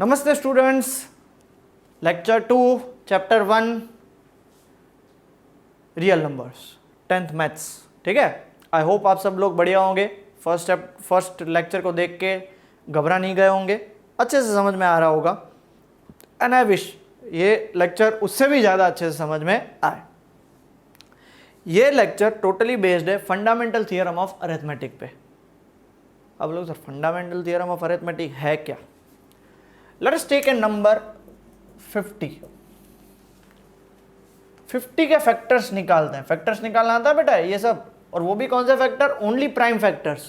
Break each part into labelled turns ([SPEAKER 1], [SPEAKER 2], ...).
[SPEAKER 1] नमस्ते students, lecture 2 chapter 1 real numbers 10th maths. ठीक है, आई होप आप सब लोग बढ़िया होंगे। फर्स्ट लेक्चर को देख के घबरा नहीं गए होंगे, अच्छे से समझ में आ रहा होगा। एंड आई विश ये लेक्चर उससे भी ज़्यादा अच्छे से समझ में आए। ये लेक्चर टोटली बेस्ड है फंडामेंटल थियरम ऑफ अरिथमेटिक पे। अब लोग sir fundamental theorem of arithmetic है क्या? Let us take a number 50 के फैक्टर्स निकालते हैं। फैक्टर्स निकालना आता है बेटा ये सब, और वो भी कौन से factor? Only prime factors.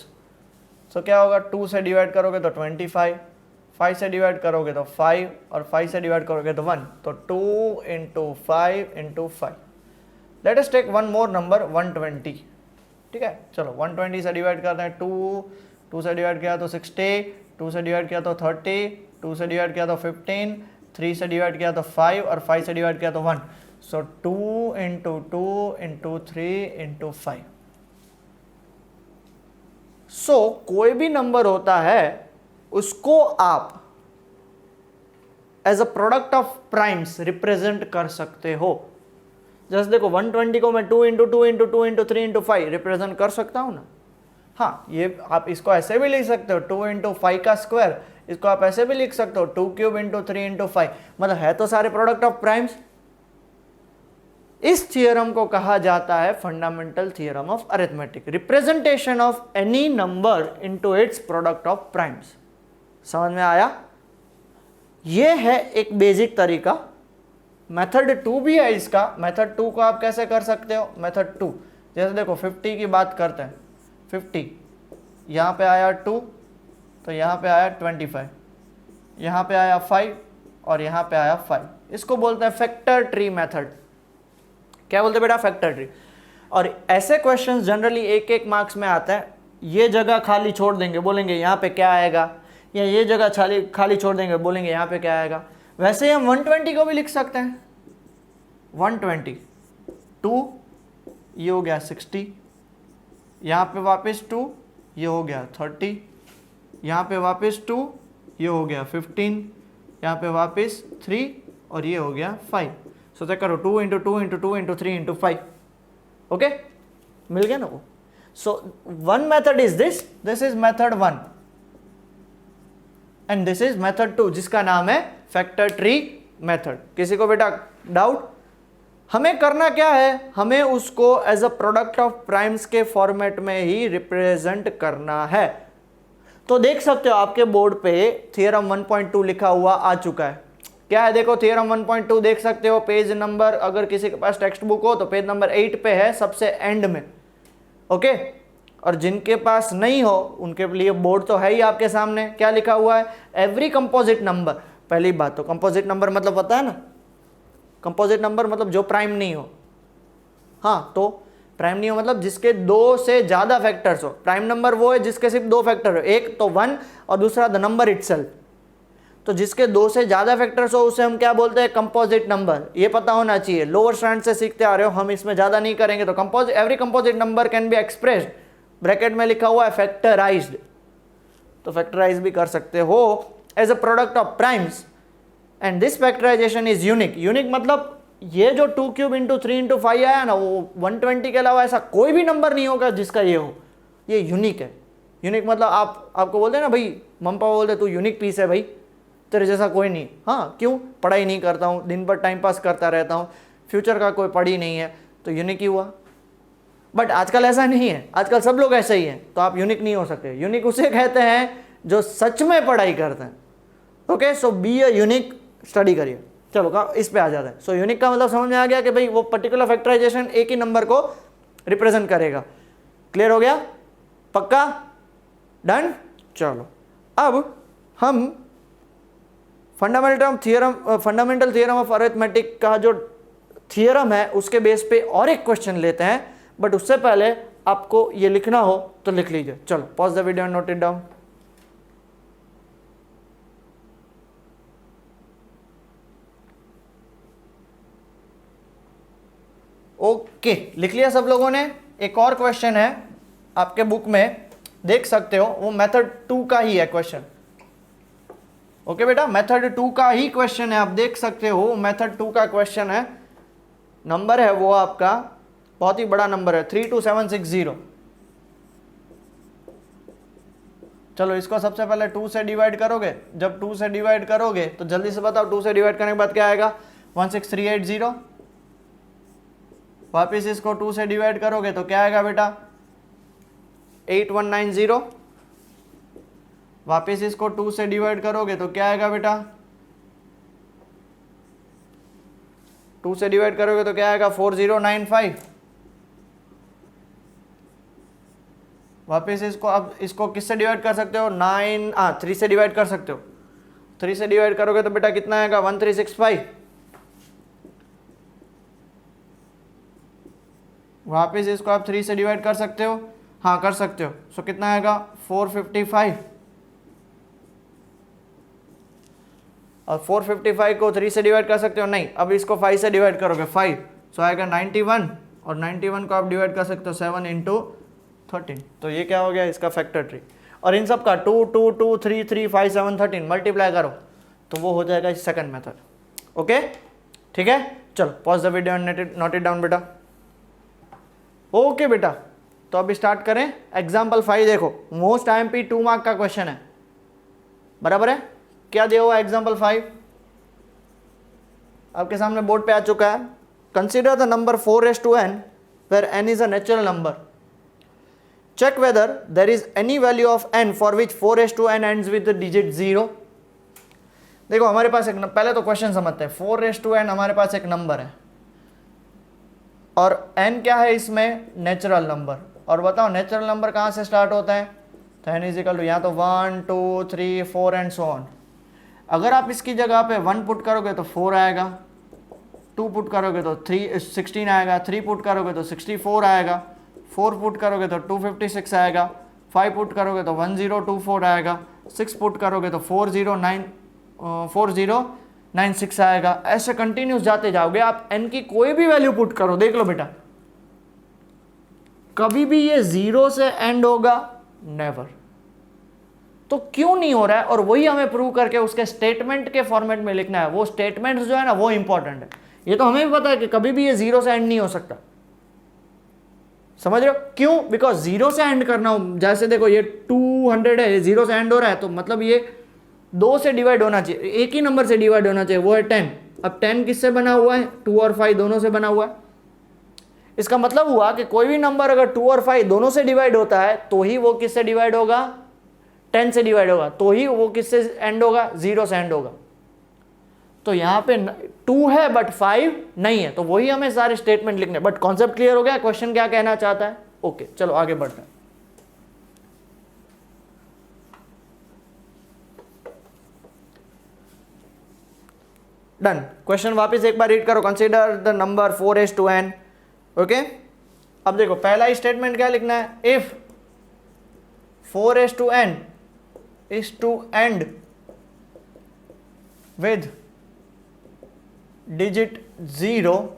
[SPEAKER 1] So क्या होगा, 2 से डिवाइड करोगे तो 25, 5 से डिवाइड करोगे तो 5, और 5 से डिवाइड करोगे तो 1, तो 2 into 5 into 5। Let us take one more number 120। ठीक है, चलो 120 से डिवाइड करते हैं 2 से डिवाइड किया तो 60, 2 से डिवाइड किया तो 30, 2 से डिवाइड किया तो 15, 3 से डिवाइड किया तो 5, और 5 से डिवाइड किया तो 1। So 2 into 2 into 3 into 5। So कोई भी नंबर होता है उसको आप as a product of primes represent कर सकते हो। जैसे देखो 120 को मैं 2 into 2 into 2 into 3 into 5 represent कर सकता हूं ना। हाँ, ये आप इसको ऐसे भी लिख सकते हो, 2 इंटू 5 का स्क्वायर। इसको आप ऐसे भी लिख सकते हो 2 क्यूब इंटू 3 इंटू 5। मतलब है तो सारे प्रोडक्ट ऑफ प्राइम्स। इस थियरम को कहा जाता है fundamental theorem of arithmetic, representation of any number into its product of primes. समझ में आया? यह है एक बेसिक तरीका। मेथड 2 भी है इसका। मेथड 2 को आप कैसे कर सकते हो? मेथड 2 जैसे देखो 50 की बात करते हैं। 50 यहाँ पे आया 2, तो यहाँ पे आया 25, यहाँ पे आया 5, और यहाँ पे आया 5। इसको बोलते हैं फैक्टर ट्री मेथड। क्या बोलते हैं बेटा? Factor tree. और ऐसे क्वेश्चंस जनरली एक एक मार्क्स में आता है। ये जगह खाली छोड़ देंगे, बोलेंगे यहाँ पे क्या आएगा, या ये जगह खाली छोड़ देंगे, बोलेंगे यहाँ पे क्या आएगा। वैसे ही हम 120 को भी लिख सकते हैं। 120 2, ये हो गया 60, यहाँ पे वापस 2, ये हो गया 30, यहाँ पे वापस 2, ये हो गया 15, यहाँ पे वापस 3, और ये हो गया 5। सो चेक करो 2 into 2 into 2 into 3 into 5। Okay, मिल गया ना वो। So one method is this is method 1, and this is method 2 जिसका नाम है फैक्टर ट्री मेथड। किसी को बेटा डाउट? हमें करना क्या है? हमें उसको as a product of primes के फॉर्मेट में ही रिप्रेजेंट करना है। तो देख सकते हो आपके बोर्ड पे थियरम 1.2 लिखा हुआ आ चुका है। क्या है देखो, थियरम 1.2 देख सकते हो। पेज नंबर, अगर किसी के पास टेक्स्ट बुक हो तो पेज नंबर 8 पे है, सबसे एंड में। ओके, और जिनके पास नहीं हो उनके लिए बोर्ड तो है ही आपके सामने। क्या लिखा हुआ है? Every composite number. पहली बात तो कंपोजिट नंबर मतलब पता है ना? कंपोजिट नंबर मतलब जो प्राइम नहीं हो। हाँ, तो प्राइम नहीं हो मतलब जिसके 2 से ज्यादा फैक्टर्स हो। प्राइम नंबर वो है जिसके सिर्फ 2 फैक्टर हो, एक तो 1 और दूसरा द नंबर इटसेल्फ। तो जिसके 2 से ज्यादा फैक्टर्स हो उसे हम क्या बोलते हैं? Composite number. ये पता होना चाहिए, लोअर स्टैंडर्ड से सीखते आ रहे हो, हम इसमें ज्यादा नहीं करेंगे। तो every composite number can be expressed, bracket में लिखा हुआ है फैक्टराइज्ड। तो फैक्टराइज भी कर सकते हो as a product of primes, and this factorization is unique. Unique मतलब ये जो 2 क्यूब इंटू 3 इंटू 5 आया ना, वो 120 के अलावा ऐसा कोई भी नंबर नहीं होगा जिसका ये हो। ये यूनिक है। यूनिक मतलब आपको बोलते हैं ना भाई, मम्मी पापा बोलते तू यूनिक पीस है भाई, तेरे जैसा कोई नहीं। हाँ, क्यों? पढ़ाई नहीं करता हूँ, दिन भर टाइम पास करता रहता हूँ, फ्यूचर का कोई पढ़ी नहीं है, तो यूनिक ही हुआ। बट आजकल ऐसा नहीं है, आजकल सब लोग ऐसे ही हैं, तो आप यूनिक नहीं हो सकते। यूनिक उसे कहते हैं जो सच में पढ़ाई करते हैं। Okay, so be a unique, study करिए। चलो इस पे आ जाता है। सो यूनिक का मतलब समझ में आ गया कि भाई वो पर्टिकुलर फैक्टराइजेशन एक ही नंबर को रिप्रेजेंट करेगा। क्लियर हो गया? पक्का? डन? चलो अब हम फंडामेंटल थियरम ऑफ अरिथमेटिक का जो थियरम है उसके बेस पे और एक क्वेश्चन लेते हैं। बट उससे पहले आपको ये लिखना हो तो लिख लीजिए। चलो pause the video and note it down. Okay, लिख लिया सब लोगों ने? एक और क्वेश्चन है आपके बुक में, देख सकते हो, वो मेथड 2 का ही है क्वेश्चन। ओके बेटा, मेथड 2 का ही क्वेश्चन है, आप देख सकते हो मेथड 2 का क्वेश्चन है, नंबर है वो आपका बहुत ही बड़ा नंबर है 32760। चलो इसको सबसे पहले 2 से डिवाइड करोगे, जब 2 से डिवाइड करोगे तो जल्दी से बताओ 2 से डिवाइड करने के बाद क्या आएगा, 16380। वापिस इसको 2 से डिवाइड करोगे तो क्या आएगा बेटा, 8190। वापिस इसको 2 से डिवाइड करोगे तो क्या आएगा बेटा, 2 से डिवाइड करोगे तो क्या आएगा, 4095। वापिस इसको, अब इसको किससे डिवाइड कर सकते हो, 3 से डिवाइड कर सकते हो, 3 से डिवाइड करोगे तो बेटा कितना आएगा, 1365। वापिस इसको आप 3 से डिवाइड कर सकते हो, हाँ कर सकते हो, सो कितना आएगा 455। और 455 को 3 से डिवाइड कर सकते हो, नहीं, अब इसको 5 से डिवाइड करोगे 5, सो आएगा 91। और 91 को आप डिवाइड कर सकते हो 7 इंटू 13, तो ये क्या हो गया, इसका फैक्टर ट्री। और इन सब का 2 2 2 3 3 5 7 13 मल्टीप्लाई करो तो वो हो जाएगा सेकंड मेथड। ओके ठीक है, चलो pause the video and note it down बेटा। ओके बेटा, तो अभी स्टार्ट करें एग्जाम्पल 5। देखो मोस्ट IMP 2 मार्क का क्वेश्चन है, बराबर है, क्या दिया हुआ एग्जाम्पल 5 आपके सामने बोर्ड पे आ चुका है। Consider the number 4n where n is a natural number. Check whether there is any value of n for which 4n ends with the digit 0. देखो हमारे पास एक, पहले तो क्वेश्चन समझते हैं। 4n हमारे पास एक नंबर है और n क्या है इसमें, नेचुरल नंबर। और बताओ नेचुरल नंबर कहाँ से स्टार्ट होता है, तो n इजिकल टू यहाँ तो 1 2 3 4 एंड सो ऑन। अगर आप इसकी जगह पे 1 पुट करोगे तो 4 आएगा, 2 पुट करोगे तो 16 आएगा, 3 पुट करोगे तो 64 आएगा, 4 पुट करोगे तो 256 आएगा, 5 पुट करोगे तो 1024 आएगा, 6 पुट करोगे तो 4096 आएगा। ऐसे कंटिन्यूस जाते जाओगे आप, n की कोई भी वैल्यू पुट करो, देख लो बेटा कभी भी ये 0 से एंड होगा, नेवर। तो क्यों नहीं हो रहा है, और वही हमें प्रूव करके उसके स्टेटमेंट के फॉर्मेट में लिखना है। वो स्टेटमेंट जो है ना वो इंपॉर्टेंट है। ये तो हमें भी पता है कि कभी भी ये 0 से एंड नहीं हो सकता, समझ रहे हो क्यों, बिकॉज 0 से एंड करना हो, जैसे देखो ये 200 है, 0 से एंड हो रहा है, तो मतलब ये 2 से डिवाइड होना चाहिए, एक ही नंबर से डिवाइड होना चाहिए, वो है 10। अब 10 किससे बना हुआ है, 2 और 5 दोनों से बना हुआ है। इसका मतलब हुआ कि कोई भी नंबर अगर 2 और 5 दोनों से डिवाइड होता है तो ही वो किससे डिवाइड होगा, 10 से डिवाइड होगा, तो ही वो किससे एंड होगा, 0 से एंड होगा। तो यहाँ पे 2 है बट 5 नहीं है, तो वही हमें सारे स्टेटमेंट लिखने। बट कॉन्सेप्ट क्लियर हो गया, क्वेश्चन क्या कहना चाहता है। ओके चलो आगे बढ़ते हैं। डन, क्वेश्चन वापस एक बार रीड करो। Consider the number 4n। Okay, अब देखो पहला ही स्टेटमेंट क्या लिखना है, if 4n is to end with digit 0,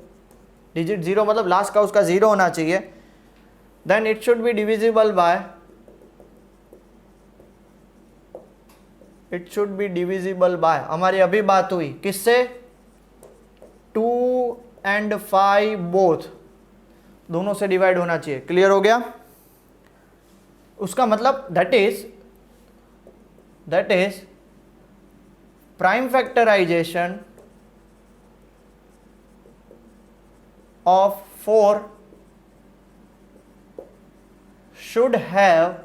[SPEAKER 1] digit 0 मतलब लास्ट का उसका 0 होना चाहिए, then it should be divisible by, it should be divisible by, हमारी अभी बात हुई किससे, 2 and 5 बोथ, दोनों से डिवाइड होना चाहिए। क्लियर हो गया, उसका मतलब that is prime factorization of 4 should have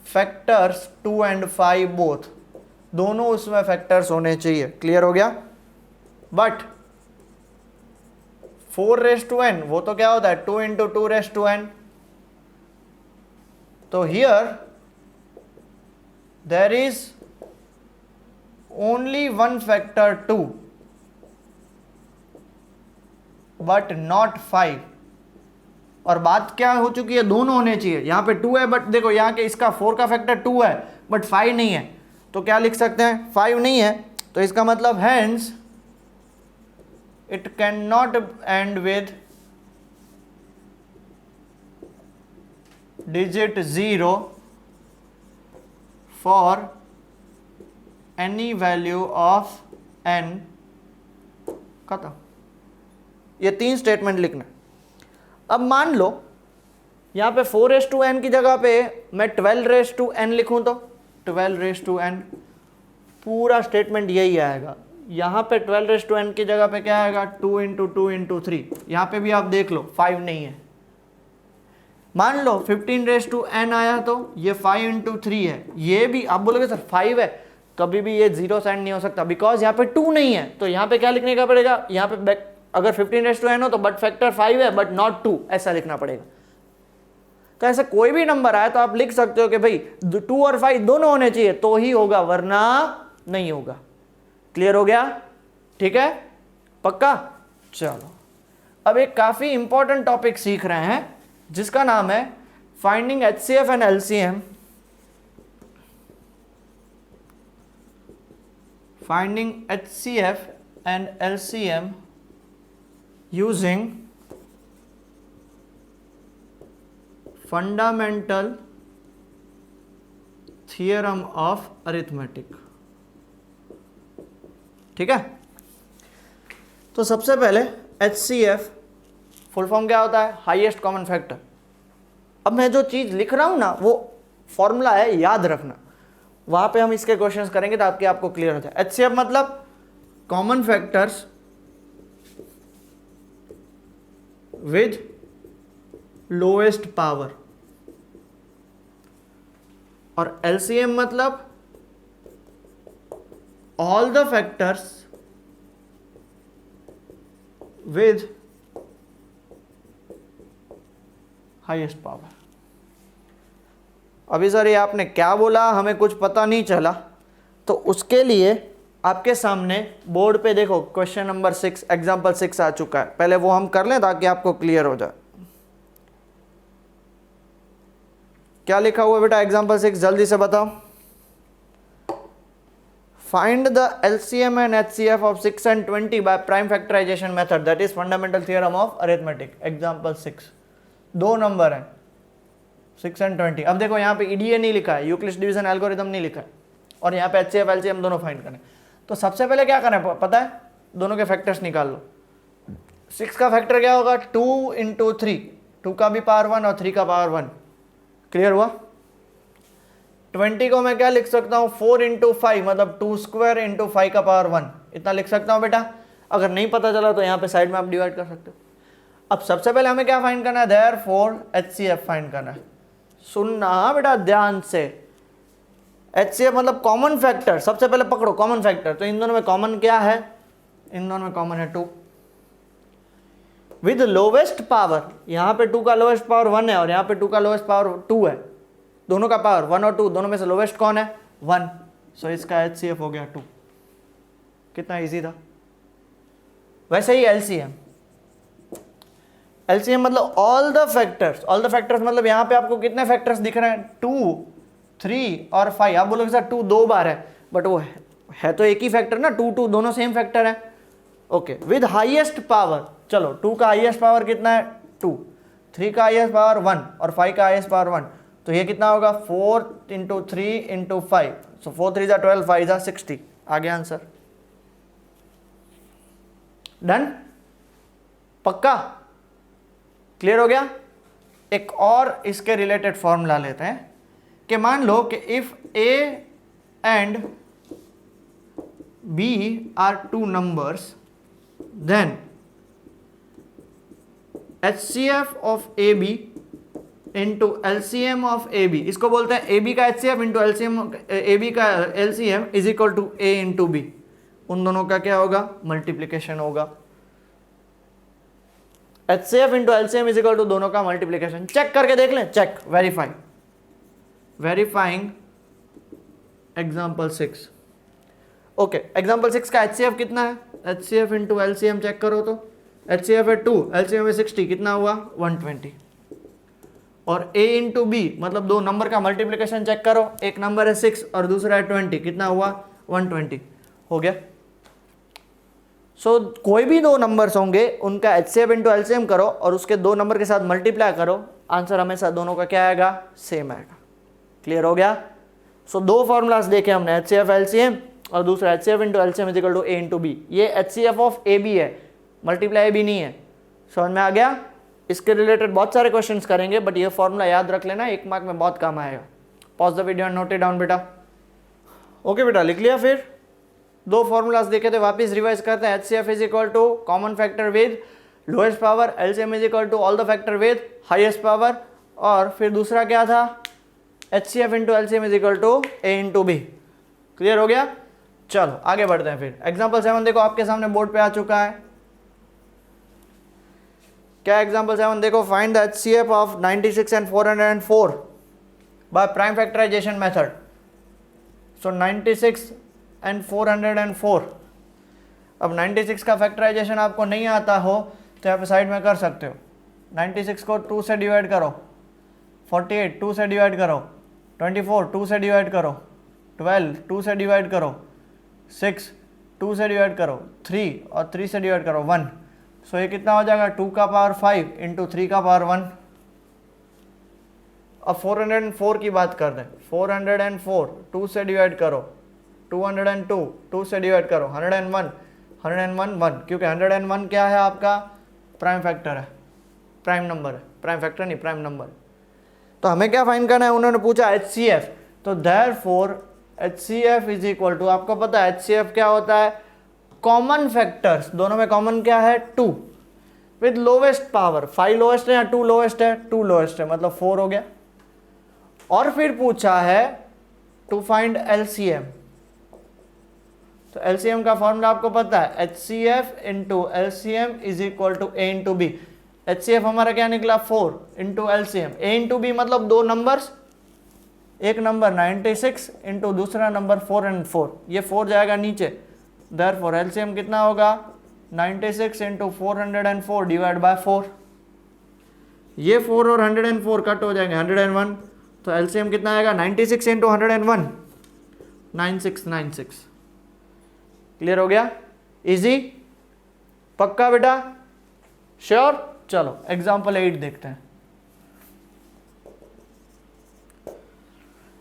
[SPEAKER 1] factors 2 and 5 both, दोनों उसमें फैक्टर्स होने चाहिए। क्लियर हो गया, बट 4n वो तो क्या होता है, 2 into 2n, तो here there is only one factor 2 but not 5। और बात क्या हो चुकी है, दोनों होने चाहिए। यहां पे 2 है बट देखो यहाँ के इसका 4 का फैक्टर 2 है बट 5 नहीं है, तो क्या लिख सकते हैं, 5 नहीं है, तो इसका मतलब hence it can not end with digit 0 for any value of n, खत्म। ये 3 स्टेटमेंट लिखना। अब मान लो यहाँ पे 4n की जगह पे मैं 12n लिखूं तो 12n, पूरा स्टेटमेंट यही आएगा। यहाँ पे 12n की जगह पे क्या आएगा, 2 इंटू 2 इंटू 3। यहाँ पे भी आप देख लो 5 नहीं है। मान लो 15n आया तो ये 5 इंटू 3 है। ये भी आप बोलोगे सर 5 है, कभी भी ये 0 से एंड नहीं हो सकता, बिकॉज यहाँ पे 2 नहीं है। तो यहाँ पे क्या लिखने का पड़ेगा, यहाँ पे अगर 15n हो तो बट फैक्टर 5 है बट नॉट 2, ऐसा लिखना पड़ेगा। तो ऐसा कोई भी नंबर आए तो आप लिख सकते हो कि भाई 2 और 5 दोनों होने चाहिए तो ही होगा, वरना नहीं होगा। क्लियर हो गया? ठीक है, पक्का? चलो अब एक काफी इंपॉर्टेंट टॉपिक सीख रहे हैं जिसका नाम है finding HCF and LCM। Finding HCF and LCM using fundamental theorem of arithmetic. ठीक है, तो सबसे पहले HCF फुल फॉर्म क्या होता है, हाईएस्ट कॉमन फैक्टर। अब मैं जो चीज लिख रहा हूं ना वो फॉर्मूला है, याद रखना। वहां पे हम इसके क्वेश्चंस करेंगे ताकि आपको क्लियर हो जाए। HCF मतलब common factors with lowest power, और LCM मतलब all the factors with highest power। अभी सर ये आपने क्या बोला, हमें कुछ पता नहीं चला, तो उसके लिए आपके सामने बोर्ड पे देखो क्वेश्चन नंबर 6 एग्जाम्पल 6 आ चुका है। पहले वो हम कर लें ताकि आपको क्लियर हो जाए। क्या लिखा हुआ है बेटा एग्जाम्पल 6, जल्दी से बताओ। Find the LCM and HCF of 6 and 20 by prime factorization method, that is fundamental theorem of arithmetic। Example 6, 2 number हैं 6 and 20। अब देखो यहाँ पे EDA नहीं लिखा है, यूक्लिड डिवीजन एल्गोरिथम नहीं लिखा है, और यहाँ पे HCF LCM दोनों फाइंड करने। तो सबसे पहले क्या करना है पता है, दोनों के फैक्टर्स निकाल लो। 6 का फैक्टर क्या होगा, 2 इंटू 3, 2 का भी पावर 1 और 3 का पावर 1। क्लियर हुआ? 20 को मैं क्या लिख सकता हूँ, 4 इंटू 5 मतलब 2 स्क्वायर इंटू 5 का पावर 1, इतना लिख सकता हूँ बेटा। अगर नहीं पता चला तो यहाँ पे साइड में आप डिवाइड कर सकते हो। अब सबसे पहले हमें क्या फाइंड करना है, देयरफॉर HCF फाइंड करना है। सुनना बेटा ध्यान से, HCF मतलब कॉमन फैक्टर। सबसे पहले पकड़ो कॉमन फैक्टर, तो इन दोनों में कॉमन क्या है, इन दोनों में कॉमन है 2 विद लोवेस्ट पावर। यहाँ पे 2 का लोवेस्ट पावर 1 है और यहाँ पे 2 का लोवेस्ट पावर 2 है। दोनों का पावर 1 और 2, दोनों में से लोवेस्ट कौन है, 1। सो इसका HCF हो गया 2। कितना इजी था। वैसे ही LCM मतलब ऑल द फैक्टर्स मतलब यहाँ पे आपको कितने फैक्टर्स दिख रहे हैं, 2, 3 और 5। आप बोलोगे सर 2 2 बार है, बट वो है तो एक ही फैक्टर ना, 2 2 दोनों सेम फैक्टर है। Okay, with highest power. चलो 2 का हाईएस्ट पावर कितना है, 2, 3 का हाईएस्ट पावर 1 और 5 का हाईएस्ट पावर 1। तो ये कितना होगा, 4 इंटू 3 इंटू 5। सो 4 3 जा 12, 5 जा 60। आ गया आंसर। डन, पक्का क्लियर हो गया। एक और इसके रिलेटेड फॉर्मूला लेते हैं कि मान लो कि if A and B are 2 numbers, then HCF of AB into LCM of AB, इसको बोलते हैं AB का HCF इंटू AB का LCM is equal to A into B। उन दोनों का क्या होगा, मल्टीप्लीकेशन होगा। HCF into LCM is equal to दोनों का मल्टीप्लीकेशन। चेक करके देख लें, check, verifying example 6। Okay, example 6 का HCF कितना है, HCF इंटू LCM चेक करो तो HCF है 2, LCM है 60, कितना हुआ 120। और A इंटू B मतलब 2 नंबर का मल्टीप्लीकेशन चेक करो, एक नंबर है 6 और दूसरा है 20, कितना हुआ 120। हो गया। सो कोई भी 2 नंबर्स होंगे उनका HCF इंटू LCM करो और उसके 2 नंबर के साथ मल्टीप्लाई करो, आंसर हमेशा दोनों का क्या आएगा, सेम आएगा। क्लियर हो गया। सो 2 फॉर्मूलाज देखे हमने, HCF LCM और दूसरा H C F into LCM is equal to A into B. ये H C F of A B है, मल्टीप्लाई ए बी नहीं है। समझ में आ गया? इसके रिलेटेड बहुत सारे क्वेश्चंस करेंगे, बट ये फॉर्मूला याद रख लेना, 1 मार्क में बहुत काम आएगा। Pause the video and note it down बेटा। ओके बेटा, लिख लिया? फिर 2 फॉर्मूलाज देखे थे, वापस रिवाइज करते हैं। H C F is equal to common factor with lowest power, LCM is equal to all the factor with highest power, और फिर दूसरा क्या था, H C F into LCM is equal to A into B. Clear हो गया? चलो आगे बढ़ते हैं। फिर एग्जाम्पल 7 देखो, आपके सामने बोर्ड पे आ चुका है। क्या एग्जाम्पल 7 देखो, find the H C F of 96 and 404 by prime factorization method. So 96 and 404। अब 96 का फैक्टराइजेशन आपको नहीं आता हो तो आप साइड में कर सकते हो। 96 को 2 से डिवाइड करो, 48 2 से डिवाइड करो, 24 2 से डिवाइड करो, 12 2 से डिवाइड करो, 6 2 से डिवाइड करो, 3 और 3 से डिवाइड करो 1। सो ये कितना हो जाएगा, 2 का पावर 5 इंटू 3 का पावर 1। अब 404 की बात कर दें, 404 2 से डिवाइड करो, 202 2 से डिवाइड करो, 101 101 1, क्योंकि 101 क्या है आपका, प्राइम फैक्टर है, प्राइम नंबर है, प्राइम फैक्टर नहीं प्राइम नंबर। तो हमें क्या फाइंड करना है, उन्होंने पूछा एच सी एफ, तो therefore H C F is equal to, आपको पता है एच सी एफ क्या होता है, कॉमन फैक्टर्स, दोनों में कॉमन क्या है 2, विद लोवेस्ट पावर। 5 लोवेस्ट है या 2 लोवेस्ट है, 2 लोवेस्ट है, मतलब 4 हो गया। और फिर पूछा है टू फाइंड एलसीएम, तो एलसीएम का फॉर्मूला आपको पता है, H C F into LCM is equal to A into B. H C F हमारा क्या निकला, 4 into LCM, A into B मतलब 2 नंबर्स, एक नंबर 96 इंटू दूसरा नंबर 4 एंड 4, ये 4 जाएगा नीचे। देयरफॉर एलसीएम कितना होगा, 96 इंटू 404 डिवाइड बाय 4। ये 4 और 104 कट हो जाएंगे, 101, तो एलसीएम कितना आएगा, 96 इंटू 101, 9696। क्लियर हो गया? इजी? पक्का बेटा? श्योर? चलो एग्जाम्पल 8 देखते हैं।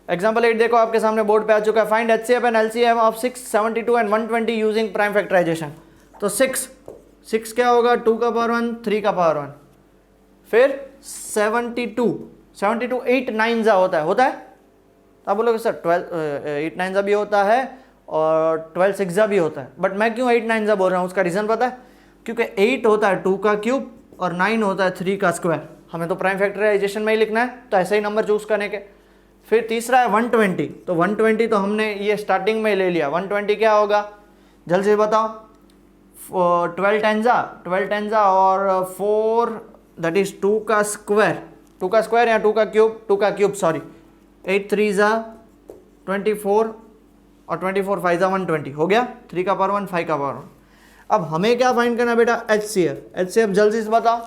[SPEAKER 1] एग्जाम्पल 8 देखो, आपके सामने बोर्ड पे आ चुका है। Find HCF and LCM of 6, 72 and 120 using prime factorization. तो 6 क्या होगा, 2 का पावर 1 3 का पावर 1, फिर 72 8 9 जा होता है। आप बोलोगे सर 8 9 जा भी होता है और 12 6 जा भी होता है, बट मैं क्यों 8 9 जा बोल रहा हूँ, उसका रीज़न पता है, क्योंकि 8 होता है 2 का क्यूब और 9 होता है 3 का स्क्वायर। हमें तो प्राइम फैक्टराइजेशन में ही लिखना है, तो ऐसे ही नंबर चूज करने के। फिर तीसरा है 120, तो 120 तो हमने ये स्टार्टिंग में ले लिया। 120 क्या होगा, जल्द से बताओ, 12 10 जा और 4, दैट इज 2 का स्क्वायर या 2 का क्यूब सॉरी, 8 3 जा 24 और 24 5 जा 120 हो गया, 3 का पावर 1 5 का पावर 1। अब हमें क्या फाइंड करना है बेटा, एचसीएफ जल्दी से बताओ।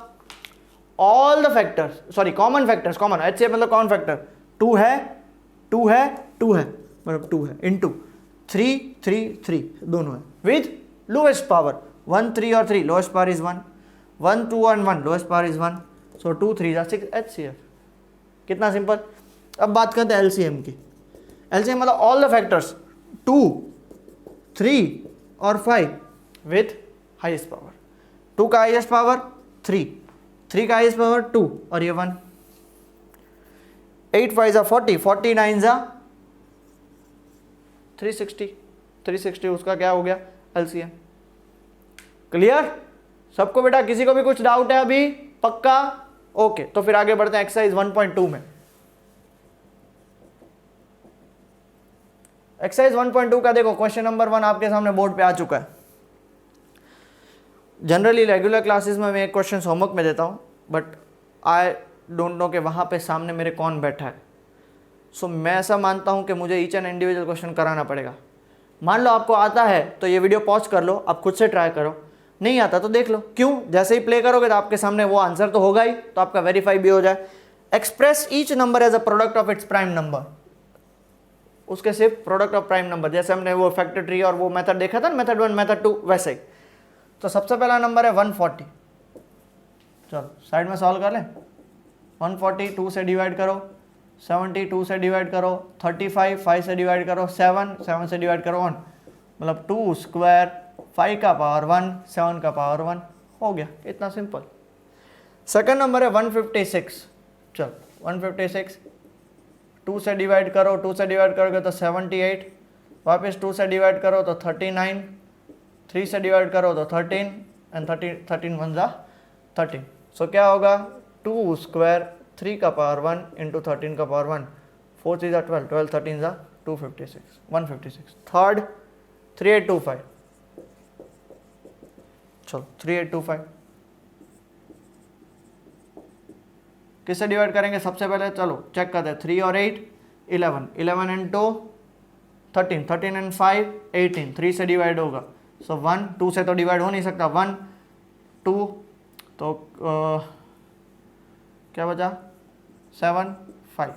[SPEAKER 1] All the factors, sorry common factors, common HCF मतलब कॉमन फैक्टर 2 है मतलब 2 है इंटू 3 3 3 दोनों है, विद लोएस्ट पावर 1 3 और 3, लोएस्ट पावर इज 1 1 2 और 1, lowest power is 1, so 2 3 6 HCF. कितना सिंपल। अब बात करते हैं एलसीएम की। एलसीएम मतलब ऑल द फैक्टर्स 2 3 और 5 विथ हाईएस्ट पावर। 2 का हाईएस्ट पावर 3 का हाईएस्ट पावर 2 और ये 1। 8 5 40, 49 360 उसका क्या हो गया, एलसीएम। क्लियर सबको बेटा? किसी को भी कुछ डाउट है अभी? पक्का? ओके, तो फिर आगे बढ़ते हैं एक्सरसाइज 1.2 में। एक्सरसाइज 1.2 का देखो, क्वेश्चन नंबर 1 आपके सामने बोर्ड पे आ चुका है। जनरली रेगुलर क्लासेस में मैं एक क्वेश्चन होमवर्क में देता हूँ, बट आई डोंट नो कि वहाँ पे सामने मेरे कौन बैठा है। सो मैं ऐसा मानता हूँ कि मुझे ईच एंड इंडिविजुअल क्वेश्चन कराना पड़ेगा। मान लो आपको आता है तो ये वीडियो पॉज कर लो, आप खुद से ट्राई करो, नहीं आता तो देख लो। क्यों? जैसे ही प्ले करोगे तो आपके सामने वो आंसर तो होगा ही, तो आपका वेरीफाई भी हो जाए। Express each number as a product of its prime number, उसके सिर्फ प्रोडक्ट ऑफ प्राइम नंबर, जैसे हमने वो फैक्टर ट्री और वो मेथड देखा था, मेथड 1 मेथड 2, वैसे ही। तो सबसे पहला नंबर है 140, चलो साइड में सॉल्व कर लें। 140 2 से डिवाइड करो, 70 2 से डिवाइड करो, 35 5 से डिवाइड करो, 7 से डिवाइड करो 1, मतलब 2 स्क्वायर 5 का पावर 1 7 का पावर 1 हो गया, इतना सिंपल। सेकंड नंबर है 156। चल 156 2 से डिवाइड करो, 2 से डिवाइड करोगे तो 78, वापस 2 से डिवाइड करो तो 39, 3 से डिवाइड करो तो 13 एंड 13 1 जा 13। सो क्या होगा 2 स्क्वायर 3 का पावर 1 इंटू 13 का पावर 1, 4 3 जा 12, 12 13 जा 256 156। थर्ड 3825, चलो 3825 किससे डिवाइड करेंगे सबसे पहले, चलो चेक करते हैं। 3 और 8 11, 11 एंड 2 13, 13 एंड 5 18, 3 से डिवाइड होगा। सो 1 2 से तो डिवाइड हो नहीं सकता, 1 2 तो क्या बचा 7 5।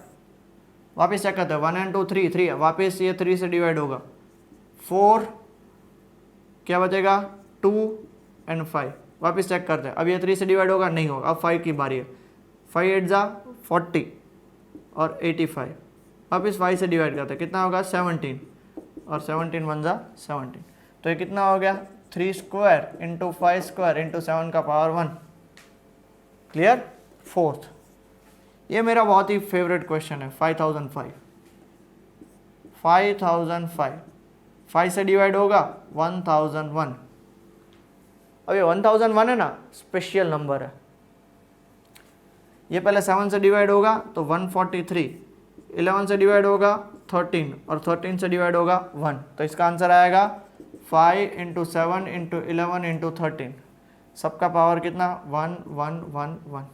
[SPEAKER 1] वापस चेक करते हैं 1 एंड 2 3 3, वापस ये 3 से डिवाइड होगा। 4 क्या बचेगा 2 एंड 5, वापस चेक करते हैं। अब ये 3 से डिवाइड होगा, नहीं होगा। अब 5 की बारी है। 5 8 जा 40 और 85, वापस 5 से डिवाइड करते हैं, कितना होगा 17 और 17 1 जा 17। तो ये कितना हो गया 3 स्क्वायर इंटू 5 स्क्वायर इंटू 7 का पावर 1। क्लियर। फोर्थ, ये मेरा बहुत ही फेवरेट क्वेश्चन है 5005। 5005 5 से डिवाइड होगा 1001। अब ये 1001 है ना, स्पेशल नंबर है। ये पहले 7 से डिवाइड होगा तो 143, 11 से डिवाइड होगा 13 और 13 से डिवाइड होगा 1। तो इसका आंसर आएगा 5 इंटू 7 इंटू 11 इंटू 13, सबका पावर कितना 1 1 1 1।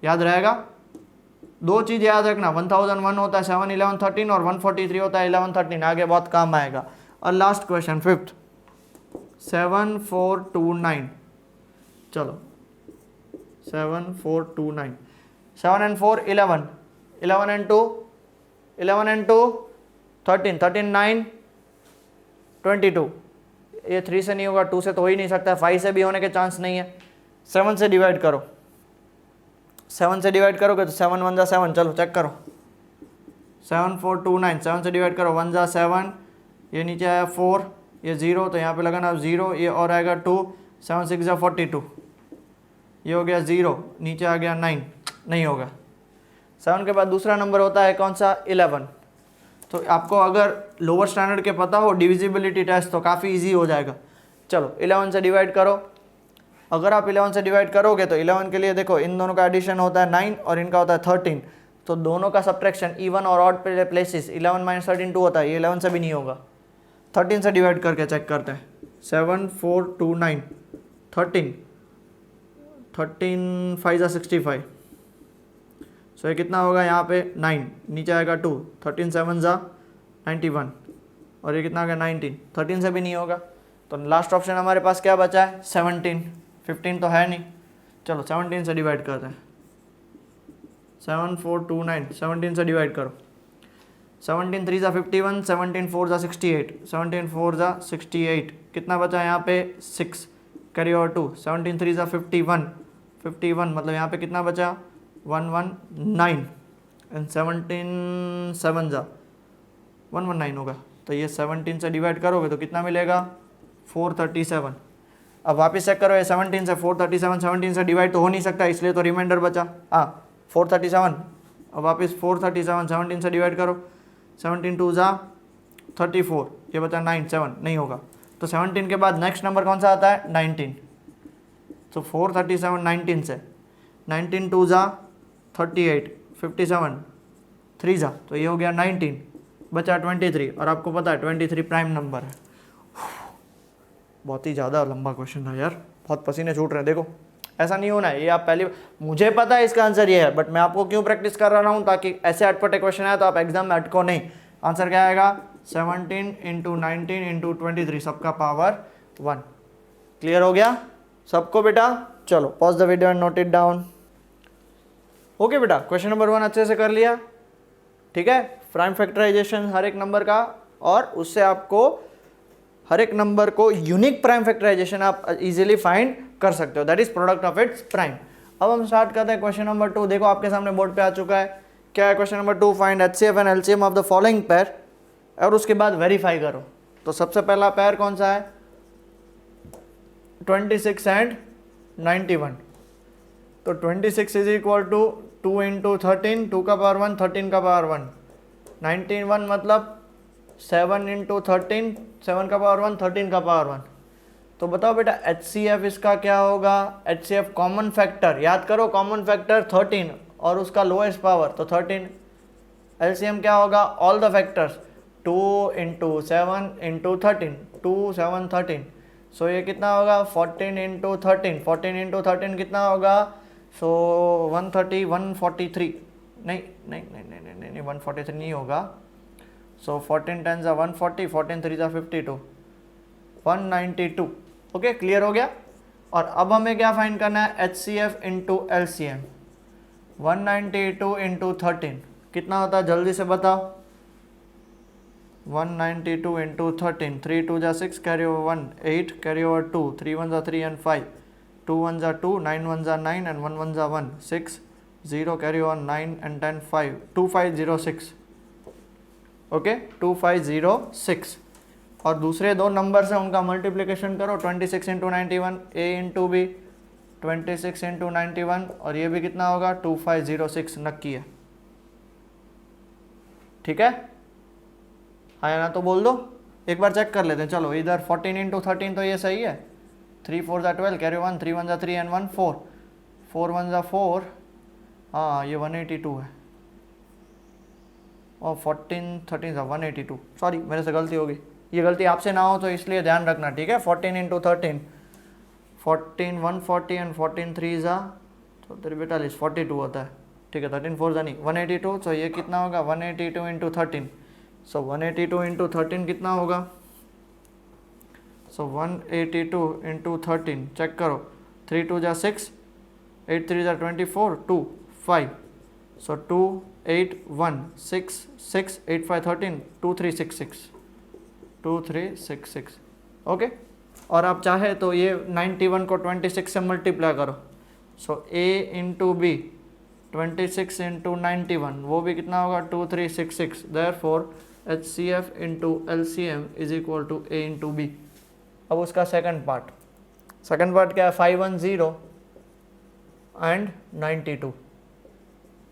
[SPEAKER 1] याद रहेगा। दो चीज़ याद रखना, 1001 होता है 7 11 13 और 143 होता है 11 13, आगे बहुत काम आएगा। और लास्ट क्वेश्चन फिफ्थ 7429। चलो 7429, 7 and 4 11, 11 and 2 11 and 2 13, 13 9 22। ये 3 से नहीं होगा, 2 से तो हो ही नहीं सकता, 5 से भी होने के चांस नहीं है। 7 से डिवाइड करो, 7 से डिवाइड करोगे तो 7 1 जा 7। चलो चेक करो 7429, 7 से डिवाइड करो 1 जा 7, ये नीचे आया 4, ये 0 तो यहाँ पे लगाना 0, ये और आएगा 2, 7 6 जा 42, ये हो गया 0, नीचे आ गया 9, नहीं होगा। 7 के बाद दूसरा नंबर होता है कौन सा 11। तो आपको अगर लोअर स्टैंडर्ड के पता हो डिविजिबिलिटी टेस्ट तो काफ़ी इजी हो जाएगा। चलो 11 से डिवाइड करो। अगर आप 11 से डिवाइड करोगे तो 11 के लिए देखो इन दोनों का एडिशन होता है 9 और इनका होता है 13, तो दोनों का सब्ट्रैक्शन इवन और ऑड प्लेसेस 11 - 13 2 होता है, ये 11 से भी नहीं होगा। 13 से डिवाइड करके चेक करते हैं 7429, 13 13 5 जा 65। सो ये कितना होगा यहाँ पे 9, नीचे आएगा 2, 13 7 जा 91 और ये कितना आ गया 19, 13 से भी नहीं होगा। तो लास्ट ऑप्शन हमारे पास क्या बचा है 17, 15 तो है नहीं। चलो 17 से डिवाइड करते हैं 7429, 17 से डिवाइड करो। 17 3 जा 51, 17 4 जा 68, 17 4 जा 68, कितना बचा यहाँ पे 6, कैरी ओवर 2, 17 3 जा 51, 51 मतलब यहाँ पे कितना बचा 119 एंड 17 7 जा 119 होगा। तो ये 17 से डिवाइड करोगे तो कितना मिलेगा 437। अब वापस चेक करो, ये 17 से 437, 17 से डिवाइड तो हो नहीं सकता, इसलिए तो रिमाइंडर बचा 437। अब वापस 437 17 से डिवाइड करो, 17 2 जा 34, ये बचा 9 7, नहीं होगा। तो 17 के बाद नेक्स्ट नंबर कौन सा आता है 19। तो 437 19 से 19 2 जा 38, 57 3 जा, तो ये हो गया 19, बचा 23 और आपको पता है 23 प्राइम नंबर है। बहुत ही ज़्यादा लंबा क्वेश्चन था यार, बहुत पसीने छूट रहे हैं। देखो ऐसा नहीं होना है, ये आप पहले, मुझे पता है इसका आंसर ये है, बट मैं आपको क्यों प्रैक्टिस कर रहा हूँ ताकि ऐसे अटपटे क्वेश्चन आए तो आप एग्जाम में अटको नहीं। आंसर क्या आएगा 17 × 19 × 23, सबका पावर 1। क्लियर हो गया सबको बेटा। चलो pause the video and note it down. Okay बेटा, क्वेश्चन नंबर 1 अच्छे से कर लिया, ठीक है। प्राइम फैक्टराइजेशन हर एक नंबर का, और उससे आपको हर एक नंबर को यूनिक प्राइम फैक्टराइजेशन आप इजीली फाइंड कर सकते हो, that is product of its prime. अब हम स्टार्ट करते हैं क्वेश्चन नंबर 2। देखो आपके सामने बोर्ड पे आ चुका है, क्या है question number 2, find HCF and LCM of the following pair, और उसके बाद वेरीफाई करो। तो सबसे पहला पेयर कौन सा है, 26 एंड 91। तो 26 इज इक्वल टू 2 इंटू 13, 2 का पावर 1, 13 का पावर 1, 91 मतलब 7 इंटू 13, 7 का पावर 1, 13 का पावर 1। तो बताओ बेटा HCF इसका क्या होगा, HCF कॉमन फैक्टर, याद करो कॉमन फैक्टर 13 और उसका लोएस्ट पावर तो 13। LCM क्या होगा, all the factors, 2 into 7 into 13, 2 7 13। सो ये कितना होगा 14 इंटू 13, 14 इंटू 13 कितना होगा, सो 130, 143, नहीं नहीं नहीं नहीं नहीं नहीं 143 नहीं होगा। सो 14 10 140, 14 3 52, 192। ओके क्लियर हो गया। और अब हमें क्या फाइंड करना है, HCF इंटू LCM। 192 इंटू 13 कितना होता है, जल्दी से बताओ। 192 इंटू 13, 3 2 जा 6, कैरी ओवर 1, 8 कैरी ओवर 2, 3 1 जा 3 एंड 5, 2 1 जा 2, 9 1 जा 9 एंड 1 1 जा 1, 6 0 कैरी ओवर 9 एंड 10 5, 2506। ओके 2506। और दूसरे दो नंबर से उनका मल्टीप्लिकेशन करो, 26 into 91, A into B, 26 into 91, और ये भी कितना होगा 2506 नक्की है। ठीक है, आया ना तो बोल दो, एक बार चेक कर लेते हैं। चलो इधर 14 इंटू 13 तो ये सही है, 3 4 जा 12 कैरी 1, 3 1 जा 3 एंड 1 4, 4 1 जा 4, हाँ ये 182 है, और 14 13 जा 182। सॉरी मेरे से गलती होगी, ये गलती आपसे ना हो तो इसलिए ध्यान रखना, ठीक है। 14 इंटू 13, 14 140 एंड 14 3 जा तो 43 42 होता है, ठीक है। 13 4 जा नहीं 182, तो ये कितना होगा 182 इंटू 13। सो 182 इंटू 13 कितना होगा, सो 182 इंटू 13 चेक करो, 3 2 जा 6, 8 3 जा 24, 2 5, सो 2 8 1 6 6 8 5 13, 2 3 6 6, 2 3 6 6। ओके, और आप चाहे तो ये 91 को 26 से मल्टीप्लाई करो, so A into B 26 into 91 वो भी कितना होगा 2366। Therefore HCF into LCM is equal to A into B। अब उसका सेकंड पार्ट क्या है, 510 एंड 92,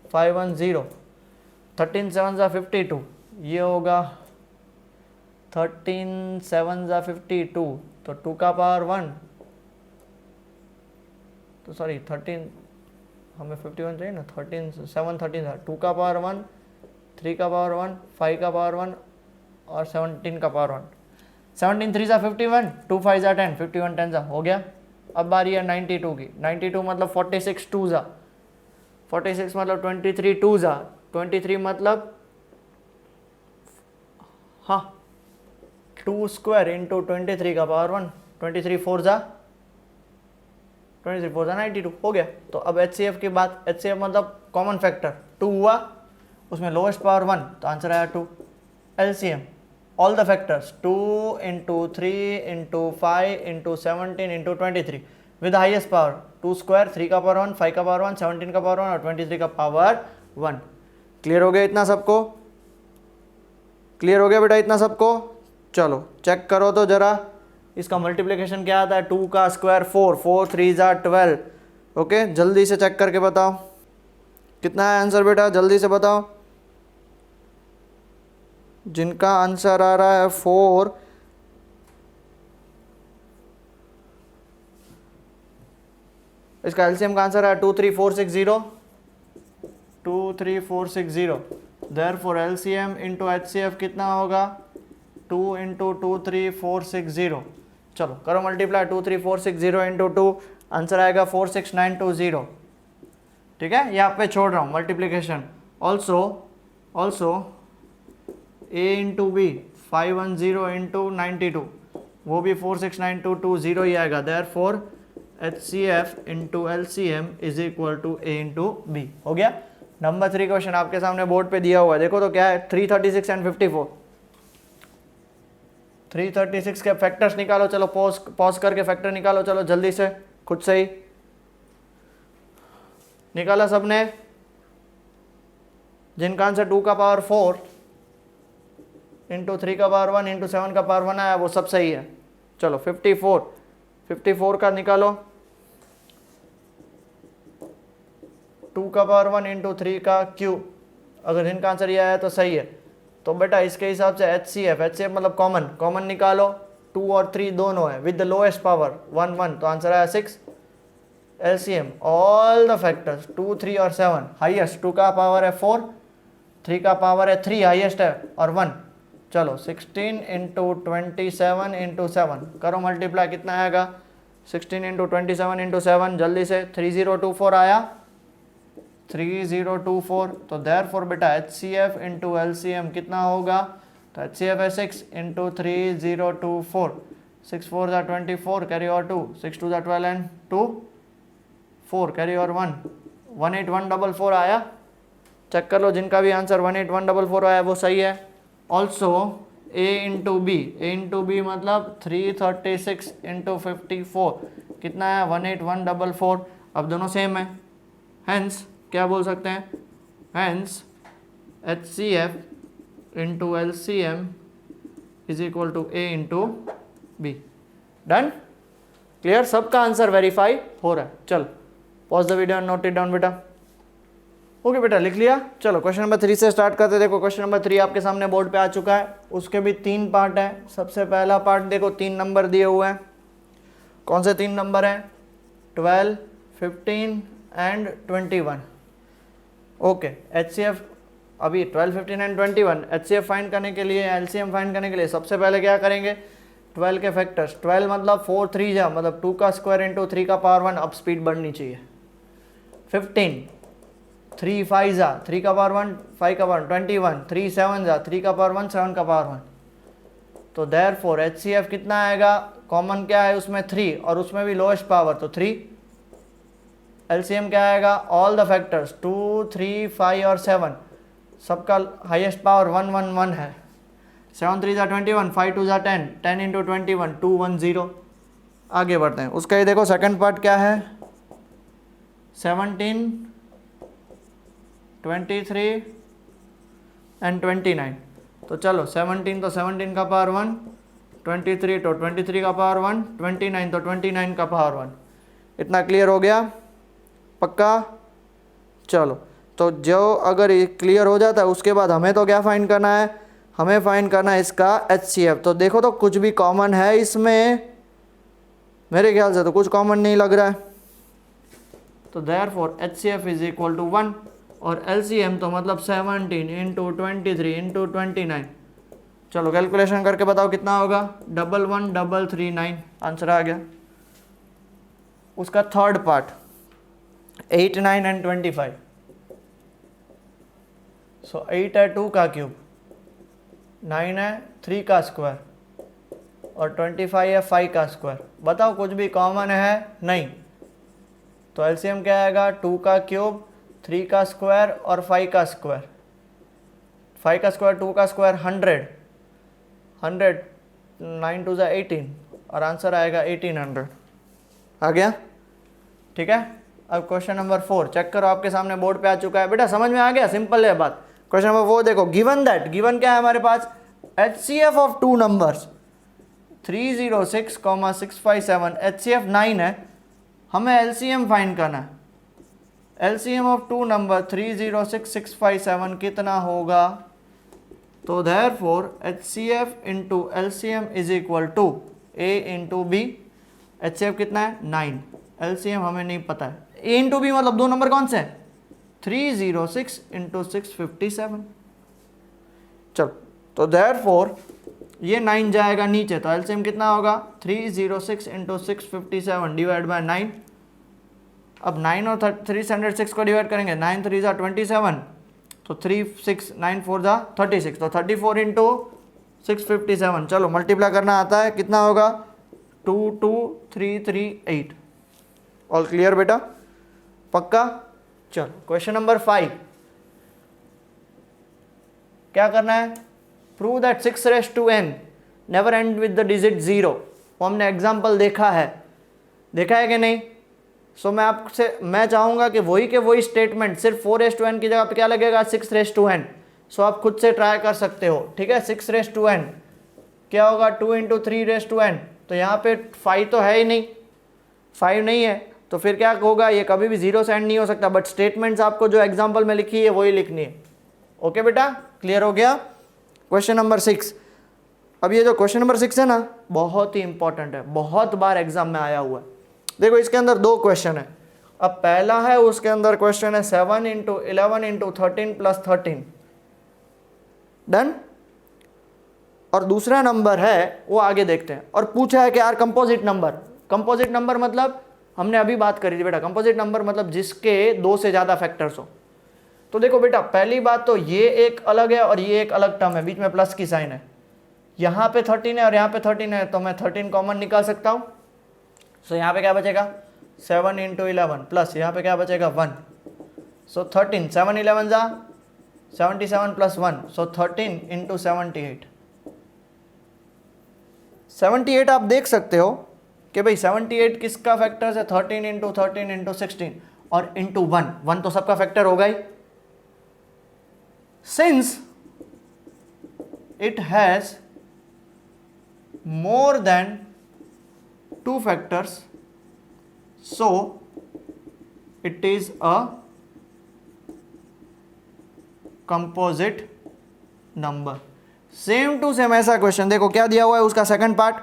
[SPEAKER 1] 510, 13 7 जा 52, ये होगा 13 7 जा 52, तो 2 का पावर 1, तो सॉरी 13 हमें 51 चाहिए ना, 13 7 13 था, 2 का पावर 1, 3 का पावर 1, 5 का पावर 1 और 17 का पावर 1, 17 3 जा 51, 2 5 जा 10, 51 10 जा हो गया। अब बारी है 92 की, 92 मतलब 46 2 जा, 46 मतलब 23 2 जा, 23 मतलब हाँ 2 स्क्वायर इंटू 23 का पावर 1, 23 4 जा 92 हो गया। तो अब HCF की बात, HCF मतलब कॉमन फैक्टर 2 हुआ, उसमें लोएस्ट पावर 1 तो आंसर आया 2। LCM all the factors 2 into 3 into 5 into 17 into 23 with highest power, 2 square 3 का पावर 1, 5 का पावर 1, 17 का पावर 1 और 23 का पावर 1। क्लियर हो गया इतना सबको, क्लियर हो गया बेटा इतना सबको। चलो चेक करो तो जरा, इसका मल्टीप्लिकेशन क्या आता है, 2 का स्क्वायर 4, 4 3 जा 12। ओके जल्दी से चेक करके बताओ कितना है आंसर बेटा, जल्दी से बताओ। जिनका आंसर आ रहा है 4, इसका एलसीएम का आंसर है 23460, 23460। देयरफॉर एलसीएम इंटू एचसीएफ कितना होगा 2 इंटू 23460। चलो करो मल्टीप्लाई, 23460 इंटू 2 आंसर आएगा 46920। ठीक है, यहाँ पे छोड़ रहा हूँ multiplication. Also A into B 510 into 92 वो भी 46920 ही आएगा। Therefore HCF into LCM is equal to A into B. हो गया। नंबर 3 क्वेश्चन आपके सामने बोर्ड पे दिया हुआ है, देखो तो क्या है 336 एंड 54। 336 के फैक्टर्स निकालो, चलो पॉज करके फैक्टर निकालो, चलो जल्दी से खुद से ही निकाला सबने। जिनका आंसर 2 का पावर 4 इंटू 3 का पावर 1 इंटू 7 का पावर 1 आया, वो सब सही है। चलो 54 का निकालो, 2 का पावर 1 इंटू 3 का क्यूब, अगर इनका आंसर ये आया तो सही है। तो बेटा इसके हिसाब से HCF मतलब कॉमन निकालो, 2 और 3 दोनों है, विद द लोएस्ट पावर 1 1, तो आंसर आया 6। LCM ऑल द फैक्टर्स 2 3 और 7, हाईएस्ट 2 का पावर है 4, 3 का पावर है 3 हाईएस्ट है और 1। चलो 16 इंटू 27 इंटू 7 करो मल्टीप्लाई, कितना आएगा 16 इंटू 27 इंटू 7, जल्दी से 3024 आया, 3024। तो देयरफॉर बेटा HCF इंटू LCM कितना होगा, तो HCF है 6 इंटू 3024, 6 4 ज़ा 24 कैरी और 2, 6 2 ज़ा 12 एंड 2 4 कैरी और 1, 18144 आया। चेक कर लो, जिनका भी आंसर 18144 आया वो सही है। ऑल्सो A इंटू बी मतलब 336 इंटू 54 कितना है 18144, अब दोनों सेम है, हेंस क्या बोल सकते हैं, hence HCF into LCM is equal to A into B. Done, clear, सबका आंसर वेरीफाई हो रहा है। चलो pause the video and note it down बेटा। ओके बेटा लिख लिया। चलो क्वेश्चन नंबर 3 से स्टार्ट करते। देखो क्वेश्चन नंबर 3 आपके सामने बोर्ड पे आ चुका है, उसके भी 3 पार्ट है। सबसे पहला पार्ट देखो 3 नंबर दिए हुए हैं, कौन से 3 नंबर हैं, 12, 15 एंड 21। ओके HCF अभी 12, 15 एंड 21 HCF फाइंड करने के लिए, LCM फाइंड करने के लिए सबसे पहले क्या करेंगे, 12 के फैक्टर्स, 12 मतलब 4 3 जा मतलब 2 का स्क्वायर इंटू 3 का पावर 1, अब स्पीड बढ़नी चाहिए। 15 3 5 जा 3 का पावर 1 5 का पावर 21, 3 7 जा 3 का पावर 1 7 का पावर 1। तो देयरफॉर HCF कितना आएगा, कॉमन क्या है उसमें 3 और उसमें भी लोएस्ट पावर तो 3। LCM क्या आएगा, ऑल द फैक्टर्स 2 3 5 और 7 सबका हाईएस्ट पावर 1 1 1 है। 7 3 जा 21, 5 2 जा 10, 10 इंटू 21 210। आगे बढ़ते हैं, उसका ये देखो सेकंड पार्ट क्या है, 17 23 एंड 29। तो चलो 17 तो 17 का पावर 1, 23 तो 23 का पावर 1, 29 तो 29 का पावर 1। इतना क्लियर हो गया, पक्का। चलो तो जो अगर ये क्लियर हो जाता है उसके बाद हमें तो क्या फाइंड करना है, हमें फाइंड करना है इसका HCF। तो देखो तो कुछ भी कॉमन है इसमें, मेरे ख्याल से तो कुछ कॉमन नहीं लग रहा है। तो therefore HCF is equal to 1 और LCM तो मतलब 17 इंटू 23 इंटू 29। चलो कैलकुलेशन करके बताओ कितना होगा, 11339 आंसर आ गया। उसका थर्ड पार्ट 8 9 एंड 25। सो 8 है 2 का क्यूब, 9 है 3 का स्क्वायर और 25 है 5 का स्क्वायर। बताओ कुछ भी कॉमन है नहीं, तो LCM क्या आएगा, 2 का क्यूब 3 का स्क्वायर और 5 का स्क्वायर। 5 का स्क्वायर 2 का स्क्वायर 100, 9 2 18 और आंसर आएगा 1800। आ गया, ठीक है। अब क्वेश्चन नंबर 4 चेक करो, आपके सामने बोर्ड पे आ चुका है बेटा, समझ में आ गया, सिंपल है बात। क्वेश्चन नंबर 4 देखो, गिवन दैट, गिवन क्या है हमारे पास, HCF ऑफ 2 नंबर्स 306, 657, HCF 9 है, हमें LCM फाइंड करना है। LCM ऑफ 2 नंबर 306 657 कितना होगा, तो therefore HCF into LCM is equal to A into B। HCF कितना है 9, LCM हमें नहीं पता है, A इंटू B मतलब 2 नंबर कौन से हैं, 306 इंटू 657। चलो तो देयरफॉर ये 9 जाएगा नीचे, तो LCM कितना होगा, 306 इंटू 657 डिवाइड बाय 9। अब 9 और 306 को डिवाइड करेंगे, 9 3 जा 27, तो 3 6 9 4 जा 36, तो 34 इंटू 657। चलो मल्टीप्लाई करना आता है, कितना होगा 22338। ऑल क्लियर बेटा, पक्का। चलो क्वेश्चन नंबर 5 क्या करना है, prove that 6 raised to n never and with the digit 0। वो हमने एग्जाम्पल देखा है कि नहीं। सो मैं चाहूंगा कि वही स्टेटमेंट सिर्फ 4 raised to n की जगह पे क्या लगेगा, 6 raised to n। सो आप खुद से ट्राई कर सकते हो, ठीक है। 6 रेस टू n क्या होगा, 2 इंटू 3 रेस टू n, तो यहाँ पे 5 तो है ही नहीं, 5 नहीं है, तो फिर क्या होगा, ये कभी भी 0 से एंड नहीं हो सकता, बट स्टेटमेंट्स आपको जो एग्जाम्पल में लिखी है वही लिखनी है। ओके बेटा, क्लियर हो गया। Question number 6। अब ये जो क्वेश्चन नंबर 6 है ना, बहुत ही इंपॉर्टेंट है, बहुत बार एग्जाम में आया हुआ है। देखो इसके अंदर 2 क्वेश्चन है। अब पहला है, उसके अंदर क्वेश्चन है 7 इंटू 11 इंटू 13 प्लस 13, डन। और दूसरा नंबर है वो आगे देखते हैं, और पूछा है कि यार कंपोजिट नंबर, कंपोजिट नंबर मतलब हमने अभी बात करी थी बेटा, कंपोजिट नंबर मतलब जिसके 2 से ज़्यादा फैक्टर्स हो। तो देखो बेटा, पहली बात तो ये एक अलग है और ये एक अलग टर्म है, बीच में प्लस की साइन है, यहाँ पे 13 है और यहाँ पे 13 है, तो मैं 13 कॉमन निकाल सकता हूँ। सो यहाँ पे क्या बचेगा, 7 इंटू 11 प्लस यहाँ पे क्या बचेगा 1, सो 13, 7 11 जा 77 प्लस 1, सो 13 इंटू 78। 78 आप देख सकते हो कि भाई 78 किसका फैक्टर है, 13 इंटू 13 इंटू 16 और इंटू 1 तो सबका फैक्टर होगा ही। Since it has more than 2 factors, so it is a composite number। Same to same ऐसा क्वेश्चन देखो क्या दिया हुआ है, उसका second part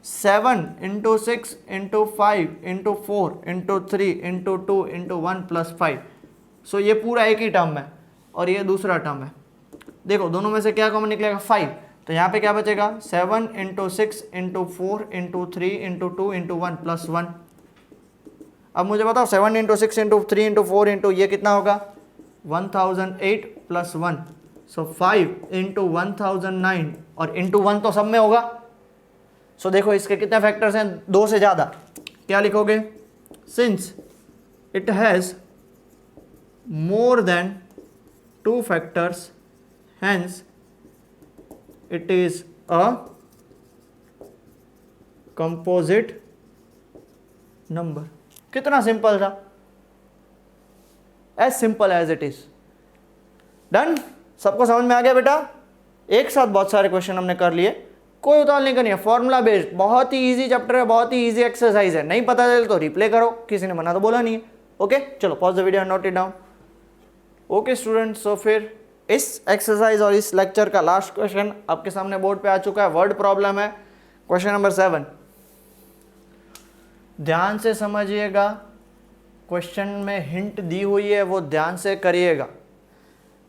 [SPEAKER 1] 7 into 6 into 5 into 4 into 3 into 2 into 1 plus 5। So ये पूरा एक ही टर्म है और ये दूसरा टर्म है। देखो दोनों में से क्या कॉमन निकलेगा, 5, तो यहाँ पे क्या बचेगा 7 into 6 into 4 into 3 into 2 into 1 plus 1। अब मुझे बताओ 7 इंटू 6 इंटू 3 इंटू 4 इंटू ये कितना होगा 1008 प्लस 1, सो 5 इंटू 1009 और इंटू 1 तो सब में होगा। सो देखो इसके कितने फैक्टर्स हैं, 2 से ज़्यादा। क्या लिखोगे, since it has more than 2 factors hence it is a composite number। कितना सिंपल था, as simple as it is। Done, सबको समझ में आ गया बेटा। एक साथ बहुत सारे क्वेश्चन हमने कर लिए, कोई उतावल नहीं करनी है, फॉर्मूला बेस्ड, बहुत ही इजी चैप्टर है, बहुत ही इजी एक्सरसाइज है। नहीं पता चले तो रिप्ले करो, किसी ने मना तो बोला नहीं है। ओके चलो pause the video and note it down. Okay students, so फिर इस एक्सरसाइज और इस लेक्चर का लास्ट क्वेश्चन आपके सामने बोर्ड पे आ चुका है। वर्ड प्रॉब्लम है, क्वेश्चन नंबर 7। ध्यान से समझिएगा, क्वेश्चन में हिंट दी हुई है वो ध्यान से करिएगा।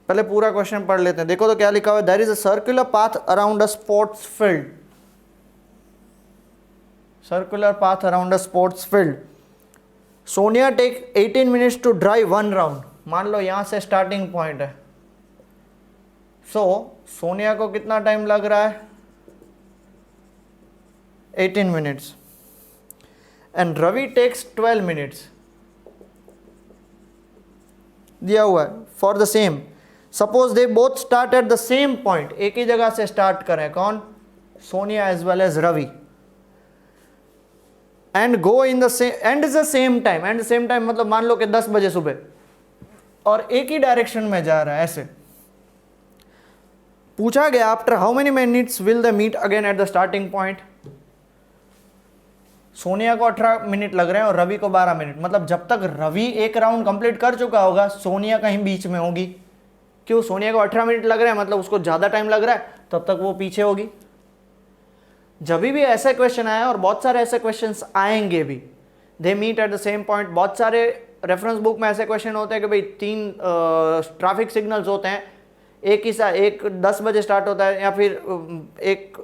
[SPEAKER 1] पहले पूरा क्वेश्चन पढ़ लेते हैं। देखो तो क्या लिखा हुआ है, there is a circular path around a sports field. Circular path around a sports field. Sonia take 18 minutes to drive 1 round. मान लो यहां से स्टार्टिंग पॉइंट है, सोनिया को कितना टाइम लग रहा है 18 minutes and Ravi takes 12 minutes. दिया हुआ है for the same, suppose they both start at the same point, एक ही जगह से स्टार्ट करें, कौन, Sonia as well as Ravi, and go in the same and is the same time. And same time मतलब मान लो कि 10 बजे सुबह, और एक ही डायरेक्शन में जा रहा है। ऐसे पूछा गया after how many minutes will they meet again at the starting point. Sonia को 18 मिनट लग रहे हैं और रवि को 12 मिनट, मतलब जब तक रवि एक राउंड कंप्लीट कर चुका होगा सोनिया कहीं बीच में होगी। क्यों, सोनिया को 18 मिनट लग रहे हैं मतलब उसको ज़्यादा टाइम लग रहा है, तब तक वो पीछे होगी। जब भी ऐसे क्वेश्चन आए, और बहुत सारे ऐसे क्वेश्चंस आएंगे भी, they meet at the same point. बहुत सारे रेफरेंस बुक में ऐसे क्वेश्चन होते हैं कि भाई 3 ट्रैफिक सिग्नल्स होते हैं, एक 10 बजे स्टार्ट होता है, या फिर एक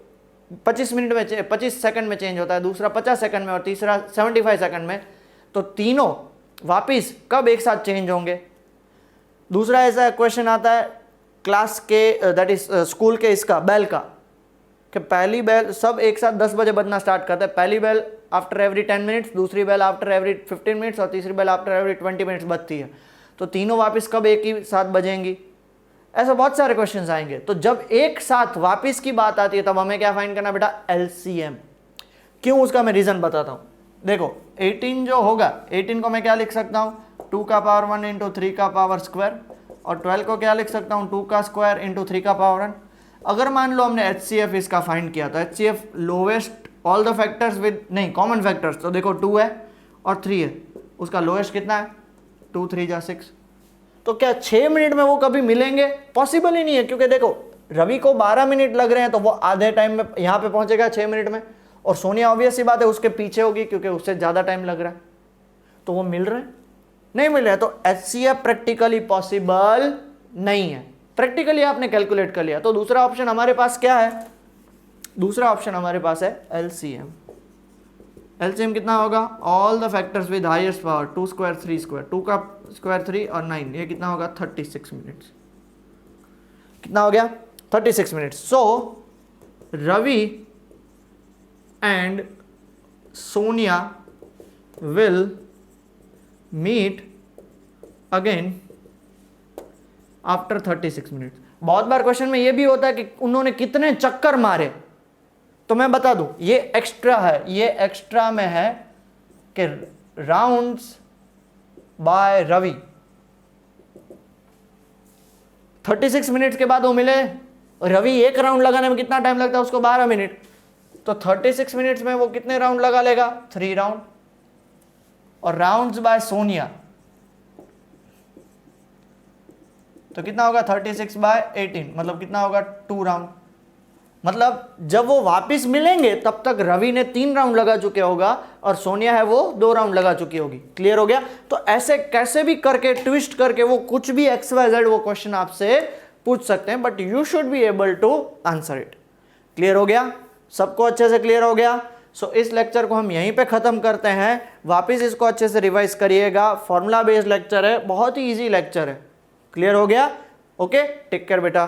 [SPEAKER 1] 25 मिनट में 25 सेकंड में चेंज होता है, दूसरा 50 सेकंड में और तीसरा 75 सेकंड में। तो तीनों वापिस कब एक साथ चेंज होंगे। दूसरा ऐसा क्वेश्चन आता है क्लास के, दैट इज स्कूल के, इसका बेल का, कि पहली बेल सब एक साथ 10 बजे बजना स्टार्ट करता है। पहली बेल आफ्टर एवरी 10 मिनट्स, दूसरी बेल आफ्टर एवरी 15 मिनट्स और तीसरी बेल आफ्टर एवरी 20 मिनट्स बजती है। तो तीनों वापस कब एक ही साथ बजेंगी। ऐसा बहुत सारे क्वेश्चंस आएंगे। तो जब एक साथ वापस की बात आती है तब हमें क्या फाइंड करना बेटा, एलसीएम। क्यों, उसका मैं रीजन बताता हूँ। देखो 18 जो होगा, 18 को मैं क्या लिख सकता हूँ, 2 का पावर 1 इंटू 3 का पावर स्क्वायर, और 12 को क्या लिख सकता हूँ 2 का स्क्वायर इंटू 3 का पावर n। अगर मान लो हमने HCF इसका फाइंड किया तो HCF lowest all the factors with नहीं कॉमन फैक्टर्स, तो देखो 2 है और 3 है, उसका लोएस्ट कितना है 2 3 जा 6। तो क्या 6 मिनट में वो कभी मिलेंगे? पॉसिबल ही नहीं है, क्योंकि देखो रवि को 12 मिनट लग रहे हैं तो वो आधे टाइम में यहाँ पे पहुंचेगा 6 मिनट में, और सोनिया ऑब्वियस सी बात है उसके पीछे होगी क्योंकि उससे ज़्यादा टाइम लग रहा है। तो वो मिल रहे हैं? नहीं मिल रहे हैं, तो HCF प्रैक्टिकली पॉसिबल नहीं है। प्रैक्टिकली आपने कैलकुलेट कर लिया, तो दूसरा ऑप्शन हमारे पास क्या है? दूसरा ऑप्शन हमारे पास है LCM। LCM कितना होगा? All the factors with highest power 2 square 3 square, 2 का स्क्वायर 3 और 9, ये कितना होगा 36 मिनट्स। कितना हो गया 36 minutes. So Ravi and Sonia will meet again after 36 minutes. बहुत बार क्वेश्चन में ये भी होता है कि उन्होंने कितने चक्कर मारे, तो मैं बता दूं ये एक्स्ट्रा है, ये एक्स्ट्रा में है कि राउंड्स बाय रवि। 36 मिनट्स के बाद वो मिले, रवि एक राउंड लगाने में कितना टाइम लगता है उसको 12 मिनट, तो 36 मिनट्स में वो कितने राउंड लगा लेगा 3 राउंड। और राउंड्स बाय सोनिया तो कितना होगा 36 बाय 18, मतलब कितना होगा 2 राउंड। मतलब जब वो वापस मिलेंगे तब तक रवि ने 3 राउंड लगा चुके होगा और सोनिया है वो 2 राउंड लगा चुकी होगी। क्लियर हो गया? तो ऐसे कैसे भी करके ट्विस्ट करके वो कुछ भी XYZ वो क्वेश्चन आपसे पूछ सकते हैं, but you should be able to answer it. Clear हो गया? सबको अच्छे से क्लियर हो गया? सो इस लेक्चर को हम यहीं पे खत्म करते हैं। वापस इसको अच्छे से रिवाइज करिएगा, फॉर्मूला बेस्ड लेक्चर है, बहुत ही ईजी लेक्चर है। क्लियर हो गया? ओके, टेक केयर बेटा।